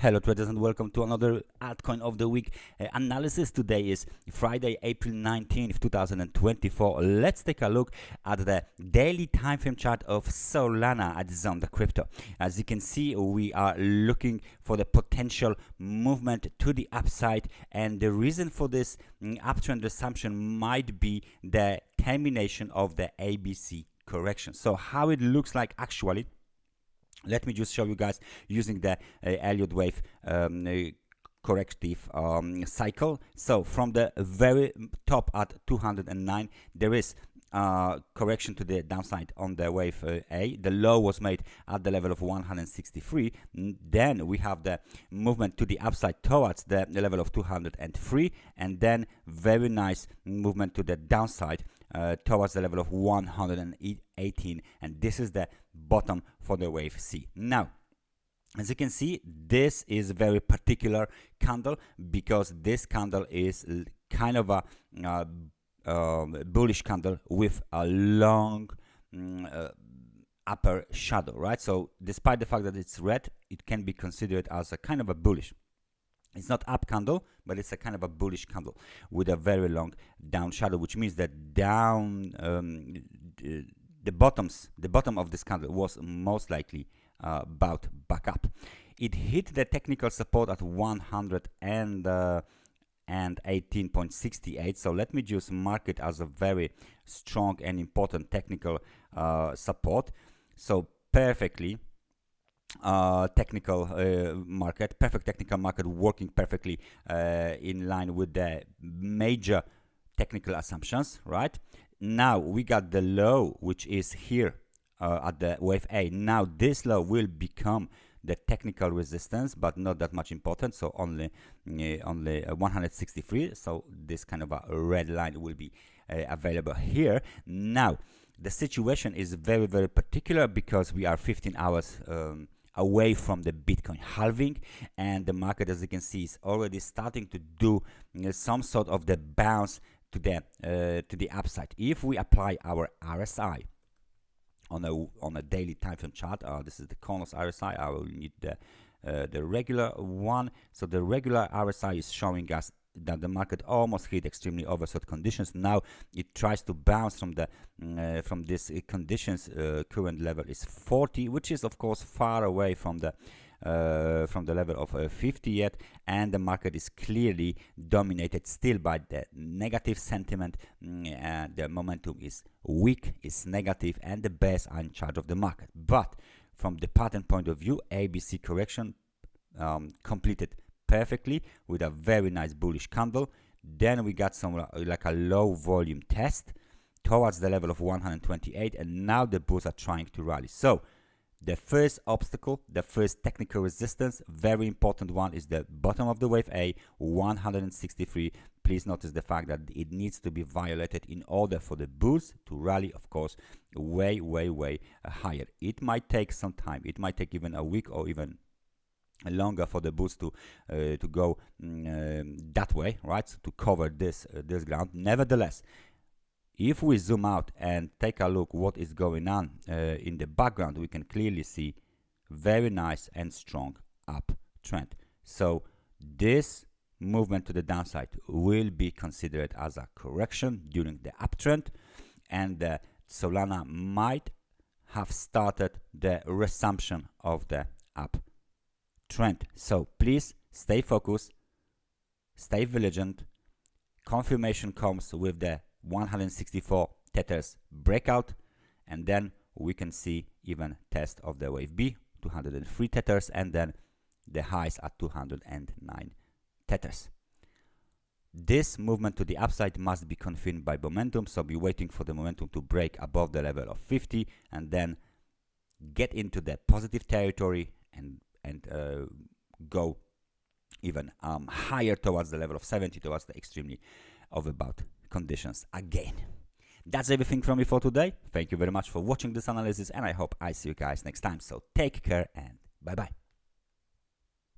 Hello traders and welcome to another altcoin of the week analysis. Today is Friday, April 19th, 2024. Let's take a look at the daily time frame chart of Solana at Zondacrypto. As you can see, we are looking for the potential movement to the upside, and the reason for this uptrend resumption might be the termination of the ABC correction. So how it looks like actually, let me just show you guys using the Elliott wave corrective cycle. So from the very top at 209, there is correction to the downside on the wave A. The low was made at the level of 163. Then we have the movement to the upside towards the level of 203, and then very nice movement to the downside towards the level of 118, and this is the bottom for the wave C. Now, as you can see, this is a very particular candle because this candle is kind of a bullish candle with a long upper shadow, right? So despite the fact that it's red, it can be considered as a kind of a bullish. It's not up candle, but it's a kind of a bullish candle with a very long down shadow, which means that down the bottom of this candle was most likely about back up. It hit the technical support at 118.68. So let me just mark it as a very strong and important technical support. So perfectly perfect technical market working perfectly in line with the major technical assumptions. Right now we got the low, which is here at the wave A. Now this low will become the technical resistance, but not that much important, so only 163. So this kind of a red line will be available here. Now the situation is very particular because we are 15 hours away from the Bitcoin halving, and the market, as you can see, is already starting to do some sort of the bounce to the upside. If we apply our RSI on a daily time frame chart, this is the Kronos RSI. I will need the regular one. So the regular RSI is showing us that the market almost hit extremely oversold conditions. Now it tries to bounce from this conditions. Current level is 40, which is of course far away from the level of 50 yet, and the market is clearly dominated still by the negative sentiment. The momentum is weak, is negative, and the bears are in charge of the market. But from the pattern point of view, ABC correction completed perfectly with a very nice bullish candle. Then we got some like a low volume test towards the level of 128, and now the bulls are trying to rally. So the first obstacle, the first technical resistance, very important one, is the bottom of the wave A, 163. Please notice the fact that it needs to be violated in order for the bulls to rally, of course, way higher. It might take some time. It might take even a week or even longer for the bulls to go that way, right? So to cover this ground. Nevertheless, if we zoom out and take a look what is going on in the background, we can clearly see very nice and strong uptrend. So this movement to the downside will be considered as a correction during the uptrend, and Solana might have started the resumption of the uptrend. So please stay focused, stay vigilant. Confirmation comes with the 164 tethers breakout, and then we can see even test of the wave B, 203 tethers, and then the highs at 209 tethers. This movement to the upside must be confirmed by momentum, so be waiting for the momentum to break above the level of 50 and then get into the positive territory and go even higher towards the level of 70, towards the extremely overbought conditions again. That's everything from me for today. Thank you very much for watching this analysis, and I hope I see you guys next time. So take care and bye bye.